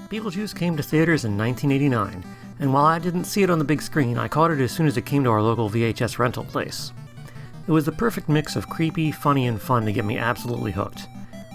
Beetlejuice came to theaters in 1989, and while I didn't see it on the big screen, I caught it as soon as it came to our local VHS rental place. It was the perfect mix of creepy, funny, and fun to get me absolutely hooked.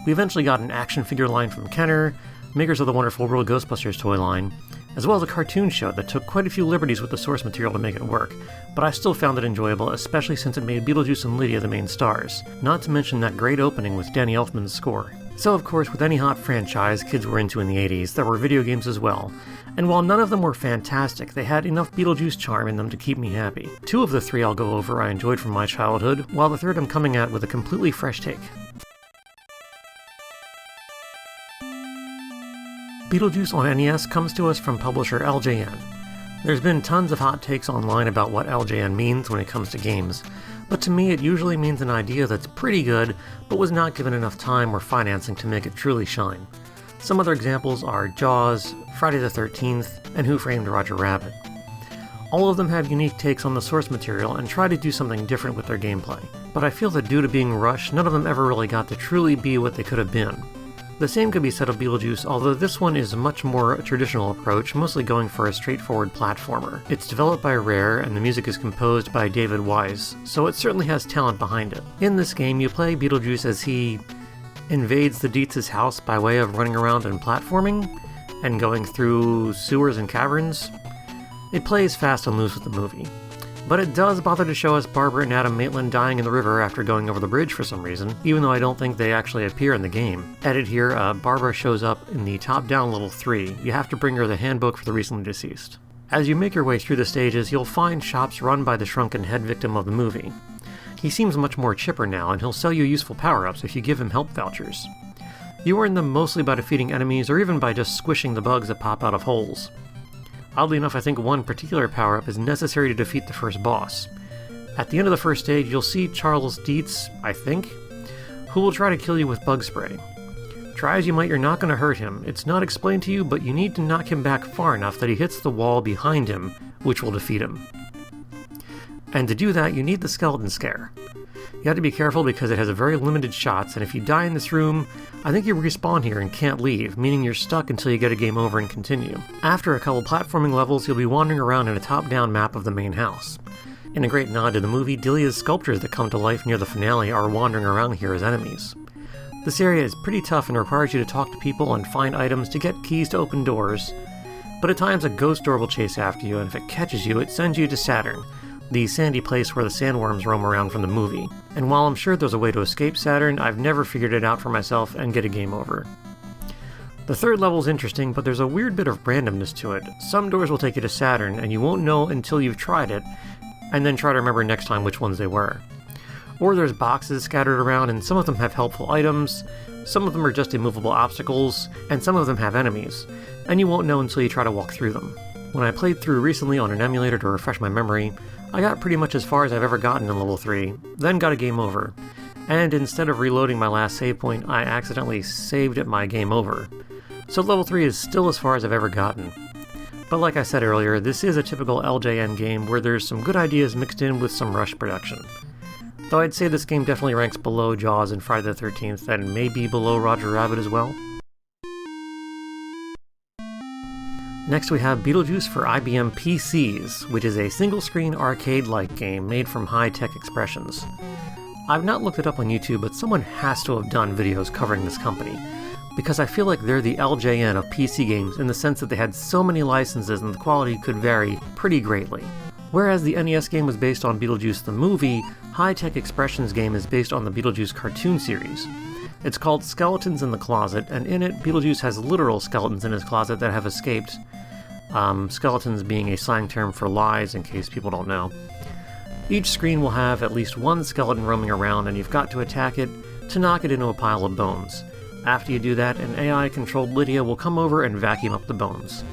We eventually got an action figure line from Kenner, makers of the Wonderful World Ghostbusters toy line, as well as a cartoon show that took quite a few liberties with the source material to make it work, but I still found it enjoyable, especially since it made Beetlejuice and Lydia the main stars, not to mention that great opening with Danny Elfman's score. So of course, with any hot franchise kids were into in the 80s, there were video games as well, and while none of them were fantastic, they had enough Beetlejuice charm in them to keep me happy. 2 of the 3 I'll go over I enjoyed from my childhood, while the 3rd I'm coming at with a completely fresh take. Beetlejuice on NES comes to us from publisher LJN. There's been tons of hot takes online about what LJN means when it comes to games, but to me it usually means an idea that's pretty good, but was not given enough time or financing to make it truly shine. Some other examples are Jaws, Friday the 13th, and Who Framed Roger Rabbit. All of them have unique takes on the source material and try to do something different with their gameplay, but I feel that due to being rushed, none of them ever really got to truly be what they could have been. The same could be said of Beetlejuice, although this one is a much more traditional approach, mostly going for a straightforward platformer. It's developed by Rare, and the music is composed by David Wise, so it certainly has talent behind it. In this game, you play Beetlejuice as he invades the Dietz's house by way of running around and platforming, and going through sewers and caverns. It plays fast and loose with the movie. But it does bother to show us Barbara and Adam Maitland dying in the river after going over the bridge for some reason, even though I don't think they actually appear in the game. Edit here, Barbara shows up in the top-down level 3. You have to bring her the handbook for the recently deceased. As you make your way through the stages, you'll find shops run by the shrunken head victim of the movie. He seems much more chipper now, and he'll sell you useful power-ups if you give him help vouchers. You earn them mostly by defeating enemies or even by just squishing the bugs that pop out of holes. Oddly enough, I think one particular power-up is necessary to defeat the first boss. At the end of the first stage, you'll see Charles Dietz, I think, who will try to kill you with bug spray. Try as you might, you're not going to hurt him. It's not explained to you, but you need to knock him back far enough that he hits the wall behind him, which will defeat him. And to do that, you need the skeleton scare. You have to be careful because it has a very limited shots, and if you die in this room, I think you respawn here and can't leave, meaning you're stuck until you get a game over and continue. After a couple platforming levels, you'll be wandering around in a top-down map of the main house. In a great nod to the movie, Delia's sculptures that come to life near the finale are wandering around here as enemies. This area is pretty tough and requires you to talk to people and find items to get keys to open doors, but at times a ghost door will chase after you, and if it catches you, it sends you to Saturn, the sandy place where the sandworms roam around from the movie. And while I'm sure there's a way to escape Saturn, I've never figured it out for myself and get a game over. The 3rd level's interesting, but there's a weird bit of randomness to it. Some doors will take you to Saturn, and you won't know until you've tried it, and then try to remember next time which ones they were. Or there's boxes scattered around, and some of them have helpful items, some of them are just immovable obstacles, and some of them have enemies, and you won't know until you try to walk through them. When I played through recently on an emulator to refresh my memory, I got pretty much as far as I've ever gotten in level 3, then got a game over, and instead of reloading my last save point, I accidentally saved at my game over. So level 3 is still as far as I've ever gotten. But like I said earlier, this is a typical LJN game where there's some good ideas mixed in with some rushed production. Though I'd say this game definitely ranks below Jaws and Friday the 13th, and maybe below Roger Rabbit as well. Next we have Beetlejuice for IBM PCs, which is a single-screen arcade-like game made from high-tech expressions. I've not looked it up on YouTube, but someone has to have done videos covering this company, because I feel like they're the LJN of PC games in the sense that they had so many licenses and the quality could vary pretty greatly. Whereas the NES game was based on Beetlejuice the movie, High Tech Expressions game is based on the Beetlejuice cartoon series. It's called Skeletons in the Closet, and in it, Beetlejuice has literal skeletons in his closet that have escaped. Skeletons being a slang term for lies, in case people don't know. Each screen will have at least one skeleton roaming around, and you've got to attack it to knock it into a pile of bones. After you do that, an AI-controlled Lydia will come over and vacuum up the bones.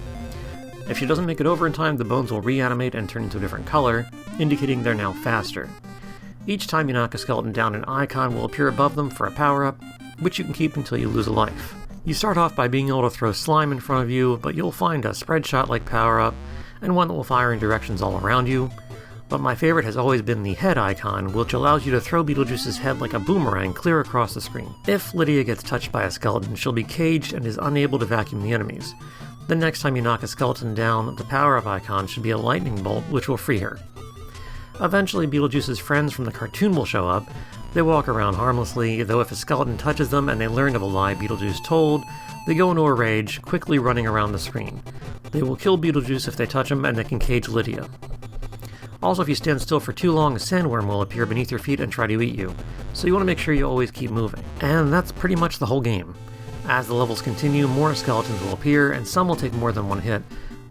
If she doesn't make it over in time, the bones will reanimate and turn into a different color, indicating they're now faster. Each time you knock a skeleton down, an icon will appear above them for a power-up, which you can keep until you lose a life. You start off by being able to throw slime in front of you, but you'll find a spread shot-like power-up, and one that will fire in directions all around you. But my favorite has always been the head icon, which allows you to throw Beetlejuice's head like a boomerang clear across the screen. If Lydia gets touched by a skeleton, she'll be caged and is unable to vacuum the enemies. The next time you knock a skeleton down, the power-up icon should be a lightning bolt, which will free her. Eventually, Beetlejuice's friends from the cartoon will show up. They walk around harmlessly, though if a skeleton touches them and they learn of a lie Beetlejuice told, they go into a rage, quickly running around the screen. They will kill Beetlejuice if they touch him, and they can cage Lydia. Also, if you stand still for too long, a sandworm will appear beneath your feet and try to eat you, so you want to make sure you always keep moving. And that's pretty much the whole game. As the levels continue, more skeletons will appear, and some will take more than one hit,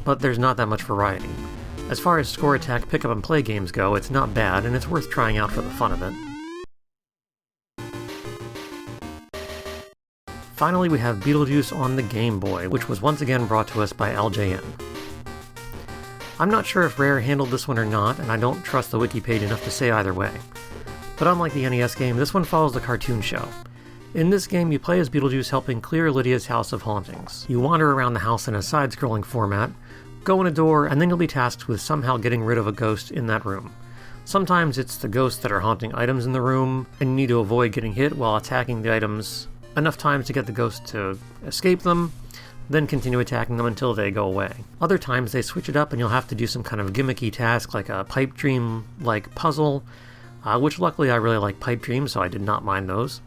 but there's not that much variety. As far as score attack, pick up and play games go, it's not bad, and it's worth trying out for the fun of it. Finally, we have Beetlejuice on the Game Boy, which was once again brought to us by LJN. I'm not sure if Rare handled this one or not, and I don't trust the wiki page enough to say either way. But unlike the NES game, this one follows the cartoon show. In this game, you play as Beetlejuice helping clear Lydia's house of hauntings. You wander around the house in a side-scrolling format, go in a door, and then you'll be tasked with somehow getting rid of a ghost in that room. Sometimes it's the ghosts that are haunting items in the room, and you need to avoid getting hit while attacking the items enough times to get the ghost to escape them, then continue attacking them until they go away. Other times they switch it up and you'll have to do some kind of gimmicky task like a pipe dream-like puzzle, which luckily I really like pipe dreams, so I did not mind those.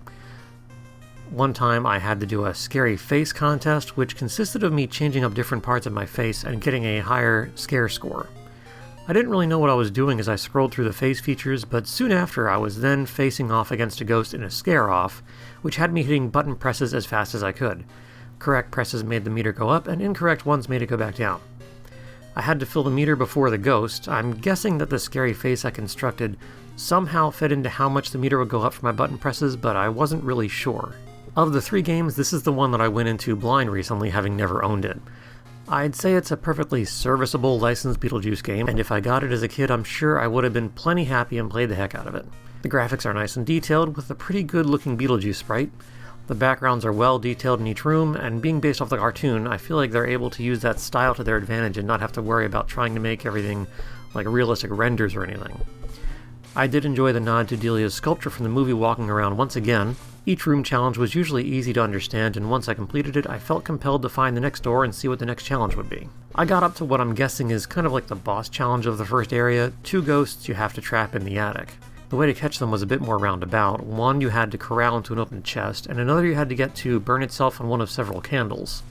One time I had to do a scary face contest, which consisted of me changing up different parts of my face and getting a higher scare score. I didn't really know what I was doing as I scrolled through the face features, but soon after I was then facing off against a ghost in a scare-off, which had me hitting button presses as fast as I could. Correct presses made the meter go up, and incorrect ones made it go back down. I had to fill the meter before the ghost. I'm guessing that the scary face I constructed somehow fit into how much the meter would go up for my button presses, but I wasn't really sure. Of the three games, this is the one that I went into blind recently, having never owned it. I'd say it's a perfectly serviceable licensed Beetlejuice game, and if I got it as a kid, I'm sure I would have been plenty happy and played the heck out of it. The graphics are nice and detailed, with a pretty good-looking Beetlejuice sprite. The backgrounds are well detailed in each room, and being based off the cartoon, I feel like they're able to use that style to their advantage and not have to worry about trying to make everything like realistic renders or anything. I did enjoy the nod to Delia's sculpture from the movie walking around once again. Each room challenge was usually easy to understand, and once I completed it, I felt compelled to find the next door and see what the next challenge would be. I got up to what I'm guessing is kind of like the boss challenge of the first area, 2 ghosts you have to trap in the attic. The way to catch them was a bit more roundabout. One you had to corral into an open chest, and another you had to get to burn itself on one of several candles.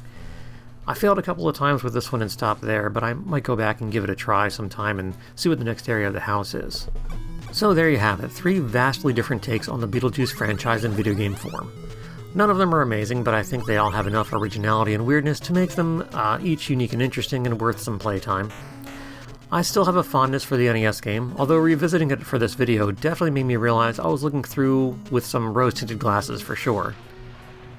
I failed a couple of times with this one and stopped there, but I might go back and give it a try sometime and see what the next area of the house is. So there you have it, 3 vastly different takes on the Beetlejuice franchise in video game form. None of them are amazing, but I think they all have enough originality and weirdness to make them each unique and interesting and worth some playtime. I still have a fondness for the NES game, although revisiting it for this video definitely made me realize I was looking through with some rose-tinted glasses for sure.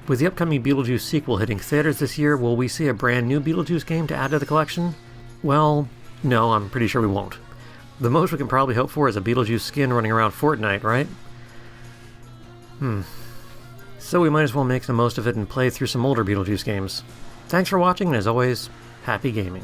With the upcoming Beetlejuice sequel hitting theaters this year, will we see a brand new Beetlejuice game to add to the collection? Well, no, I'm pretty sure we won't. The most we can probably hope for is a Beetlejuice skin running around Fortnite, right? So we might as well make the most of it and play through some older Beetlejuice games. Thanks for watching, and as always, happy gaming.